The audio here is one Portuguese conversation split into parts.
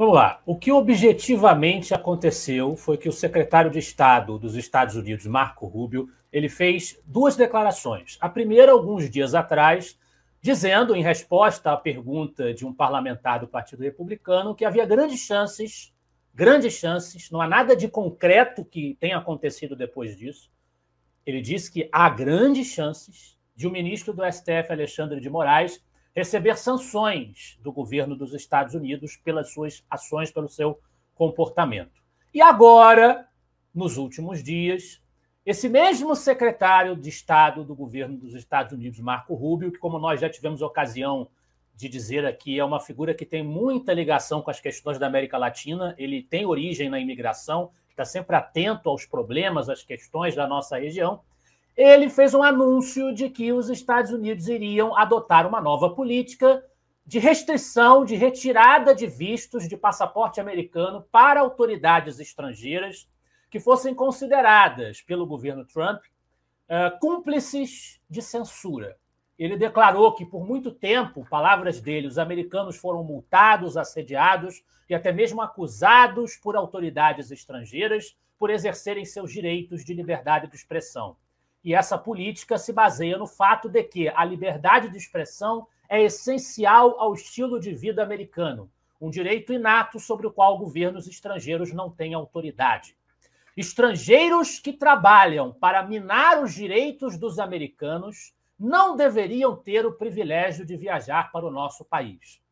Vamos lá. O que objetivamente aconteceu foi que o secretário de Estado dos Estados Unidos, Marco Rubio, ele fez duas declarações. A primeira, alguns dias atrás, dizendo, em resposta à pergunta de um parlamentar do Partido Republicano, que havia grandes chances, não há nada de concreto que tenha acontecido depois disso. Ele disse que há grandes chances de o ministro do STF, Alexandre de Moraes, receber sanções do governo dos Estados Unidos pelas suas ações, pelo seu comportamento. E agora, nos últimos dias, esse mesmo secretário de Estado do governo dos Estados Unidos, Marco Rubio, que, como nós já tivemos ocasião de dizer aqui, é uma figura que tem muita ligação com as questões da América Latina, ele tem origem na imigração, está sempre atento aos problemas, às questões da nossa região. Ele fez um anúncio de que os Estados Unidos iriam adotar uma nova política de restrição, de retirada de vistos de passaporte americano para autoridades estrangeiras que fossem consideradas pelo governo Trump cúmplices de censura. Ele declarou que, por muito tempo, palavras dele, os americanos foram multados, assediados e até mesmo acusados por autoridades estrangeiras por exercerem seus direitos de liberdade de expressão. E essa política se baseia no fato de que a liberdade de expressão é essencial ao estilo de vida americano, um direito inato sobre o qual governos estrangeiros não têm autoridade. Estrangeiros que trabalham para minar os direitos dos americanos não deveriam ter o privilégio de viajar para o nosso país.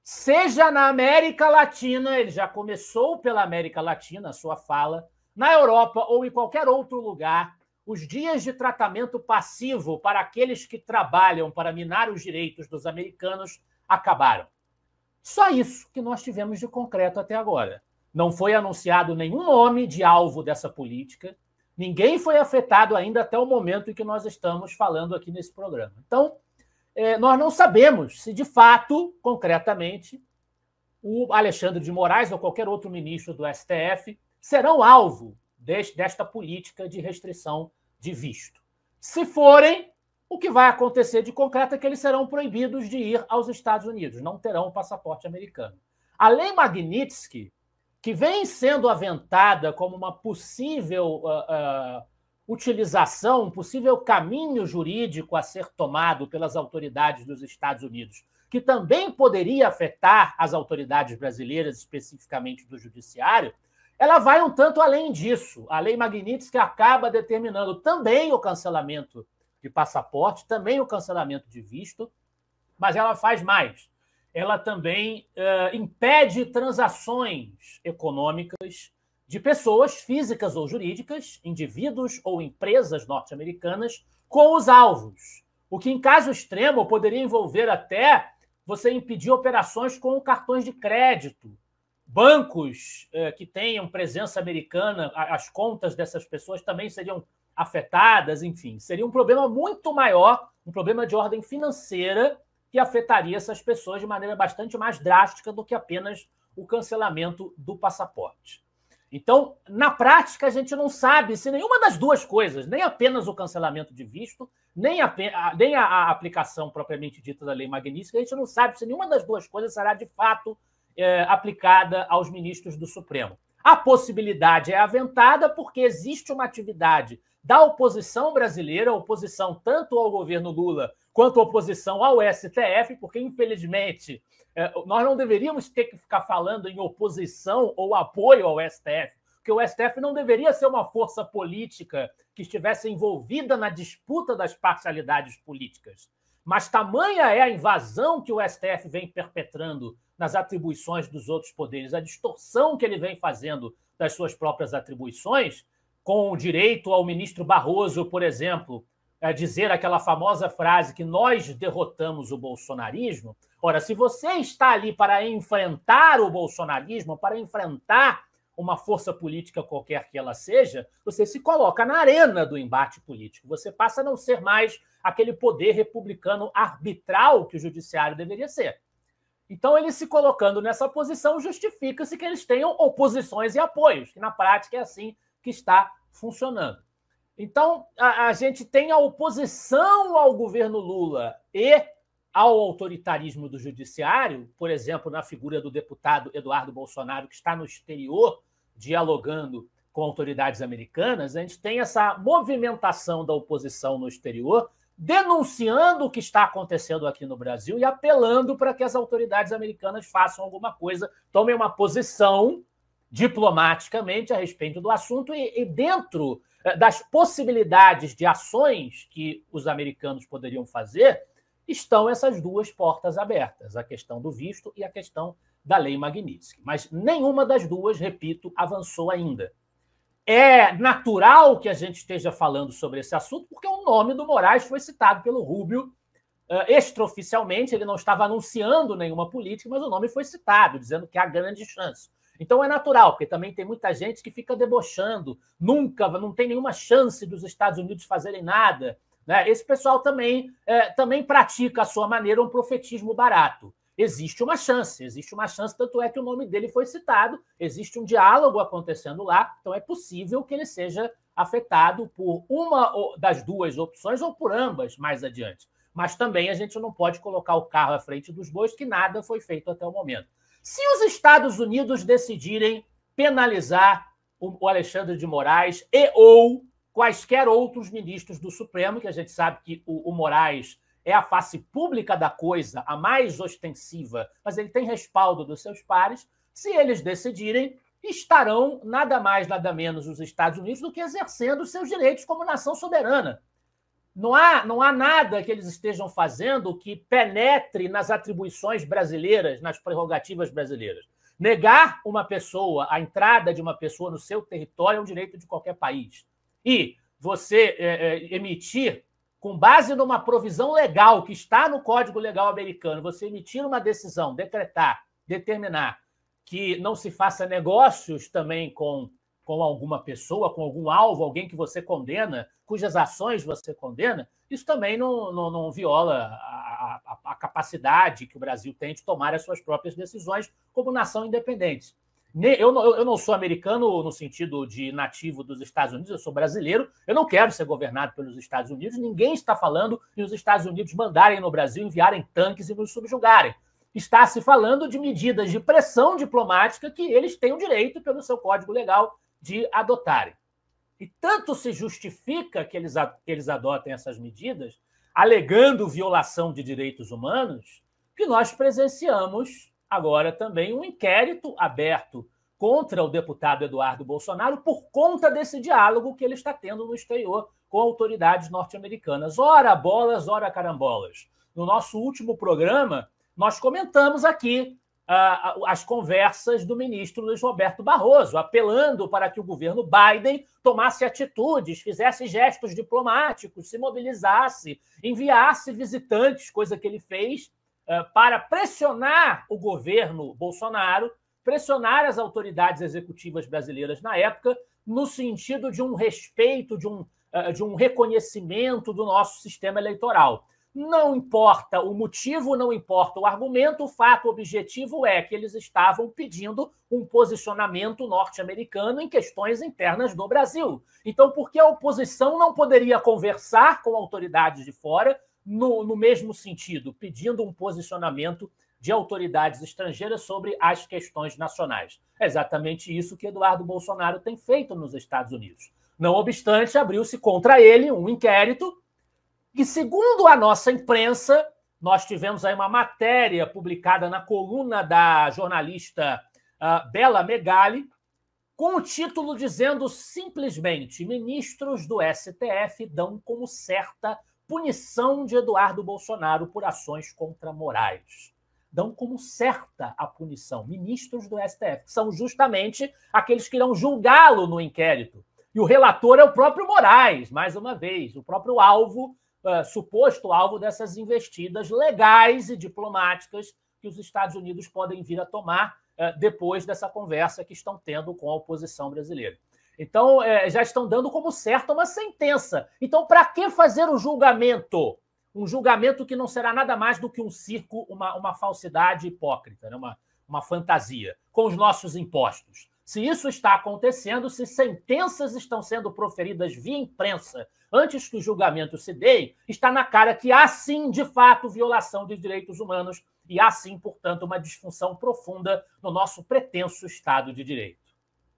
Seja na América Latina, ele já começou pela América Latina a sua fala, na Europa ou em qualquer outro lugar, os dias de tratamento passivo para aqueles que trabalham para minar os direitos dos americanos acabaram. Só isso que nós tivemos de concreto até agora. Não foi anunciado nenhum nome de alvo dessa política, ninguém foi afetado ainda até o momento em que nós estamos falando aqui nesse programa. Então, nós não sabemos se, de fato, concretamente, o Alexandre de Moraes ou qualquer outro ministro do STF serão alvo desta política de restrição de visto. Se forem, o que vai acontecer de concreto é que eles serão proibidos de ir aos Estados Unidos, não terão o passaporte americano. A Lei Magnitsky, que vem sendo aventada como uma possível utilização, um possível caminho jurídico a ser tomado pelas autoridades dos Estados Unidos, que também poderia afetar as autoridades brasileiras, especificamente do judiciário, ela vai um tanto além disso. A Lei Magnitsky acaba determinando também o cancelamento de passaporte, também o cancelamento de visto, mas ela faz mais. Ela também impede transações econômicas de pessoas físicas ou jurídicas, indivíduos ou empresas norte-americanas, com os alvos. O que, em caso extremo, poderia envolver até você impedir operações com cartões de crédito, bancos que tenham presença americana, as contas dessas pessoas também seriam afetadas, enfim. Seria um problema muito maior, um problema de ordem financeira que afetaria essas pessoas de maneira bastante mais drástica do que apenas o cancelamento do passaporte. Então, na prática, a gente não sabe se nenhuma das duas coisas, nem apenas o cancelamento de visto, nem a aplicação propriamente dita da Lei Magnitsky, a gente não sabe se nenhuma das duas coisas será de fato aplicada aos ministros do Supremo. A possibilidade é aventada porque existe uma atividade da oposição brasileira, oposição tanto ao governo Lula quanto oposição ao STF, porque, infelizmente, nós não deveríamos ter que ficar falando em oposição ou apoio ao STF, porque o STF não deveria ser uma força política que estivesse envolvida na disputa das parcialidades políticas. Mas tamanha é a invasão que o STF vem perpetrando nas atribuições dos outros poderes, a distorção que ele vem fazendo das suas próprias atribuições, com o direito ao ministro Barroso, por exemplo, a dizer aquela famosa frase que nós derrotamos o bolsonarismo. Ora, se você está ali para enfrentar o bolsonarismo, para enfrentar uma força política qualquer que ela seja, você se coloca na arena do embate político. Você passa a não ser mais aquele poder republicano arbitral que o judiciário deveria ser. Então, ele se colocando nessa posição, justifica-se que eles tenham oposições e apoios, que na prática é assim que está funcionando. Então, a gente tem a oposição ao governo Lula e ao autoritarismo do judiciário, por exemplo, na figura do deputado Eduardo Bolsonaro, que está no exterior dialogando com autoridades americanas, a gente tem essa movimentação da oposição no exterior, denunciando o que está acontecendo aqui no Brasil e apelando para que as autoridades americanas façam alguma coisa, tomem uma posição diplomaticamente a respeito do assunto e dentro das possibilidades de ações que os americanos poderiam fazer, estão essas duas portas abertas, a questão do visto e a questão da lei Magnitsky. Mas nenhuma das duas, repito, avançou ainda. É natural que a gente esteja falando sobre esse assunto, porque o nome do Moraes foi citado pelo Rubio extraoficialmente, ele não estava anunciando nenhuma política, mas o nome foi citado, dizendo que há grande chance. Então é natural, porque também tem muita gente que fica debochando, não tem nenhuma chance dos Estados Unidos fazerem nada. Né? Esse pessoal também pratica, à sua maneira, um profetismo barato. Existe uma chance, tanto é que o nome dele foi citado, existe um diálogo acontecendo lá, então é possível que ele seja afetado por uma das duas opções ou por ambas mais adiante. Mas também a gente não pode colocar o carro à frente dos bois, que nada foi feito até o momento. Se os Estados Unidos decidirem penalizar o Alexandre de Moraes ou quaisquer outros ministros do Supremo, que a gente sabe que o Moraes é a face pública da coisa, a mais ostensiva, mas ele tem respaldo dos seus pares, se eles decidirem, estarão nada mais, nada menos os Estados Unidos do que exercendo seus direitos como nação soberana. Não há nada que eles estejam fazendo que penetre nas atribuições brasileiras, nas prerrogativas brasileiras. Negar a entrada de uma pessoa no seu território é um direito de qualquer país. E você emitir, com base numa provisão legal que está no Código Legal americano, você emitir uma decisão, determinar que não se faça negócios também com alguma pessoa, com algum alvo, alguém que você condena, cujas ações você condena, isso também não viola a capacidade que o Brasil tem de tomar as suas próprias decisões como nação independente. Eu não sou americano no sentido de nativo dos Estados Unidos, eu sou brasileiro, eu não quero ser governado pelos Estados Unidos, ninguém está falando de os Estados Unidos mandarem no Brasil, enviarem tanques e nos subjugarem. Está se falando de medidas de pressão diplomática que eles têm o direito, pelo seu código legal, de adotarem. E tanto se justifica que eles adotem essas medidas, alegando violação de direitos humanos, que nós presenciamos agora também um inquérito aberto contra o deputado Eduardo Bolsonaro por conta desse diálogo que ele está tendo no exterior com autoridades norte-americanas. Ora bolas, ora carambolas. No nosso último programa, nós comentamos aqui as conversas do ministro Luiz Roberto Barroso, apelando para que o governo Biden tomasse atitudes, fizesse gestos diplomáticos, se mobilizasse, enviasse visitantes, coisa que ele fez, para pressionar o governo Bolsonaro, pressionar as autoridades executivas brasileiras na época, no sentido de um respeito, de um reconhecimento do nosso sistema eleitoral. Não importa o motivo, não importa o argumento, o fato objetivo é que eles estavam pedindo um posicionamento norte-americano em questões internas do Brasil. Então, por que a oposição não poderia conversar com autoridades de fora no mesmo sentido, pedindo um posicionamento de autoridades estrangeiras sobre as questões nacionais? É exatamente isso que Eduardo Bolsonaro tem feito nos Estados Unidos. Não obstante, abriu-se contra ele um inquérito e, segundo a nossa imprensa, nós tivemos aí uma matéria publicada na coluna da jornalista Bela Megali, com o título dizendo simplesmente: ministros do STF dão como certa punição de Eduardo Bolsonaro por ações contra Moraes. Dão como certa a punição. Ministros do STF, que são justamente aqueles que irão julgá-lo no inquérito. E o relator é o próprio Moraes, mais uma vez, o próprio alvo, suposto alvo dessas investidas legais e diplomáticas que os Estados Unidos podem vir a tomar depois dessa conversa que estão tendo com a oposição brasileira. Então, já estão dando como certa uma sentença. Então, para que fazer o julgamento? Um julgamento que não será nada mais do que um circo, uma falsidade hipócrita, né? uma fantasia, com os nossos impostos. Se isso está acontecendo, se sentenças estão sendo proferidas via imprensa antes que os julgamentos se deem, está na cara que há sim, de fato, violação de direitos humanos e há sim, portanto, uma disfunção profunda no nosso pretenso Estado de Direito.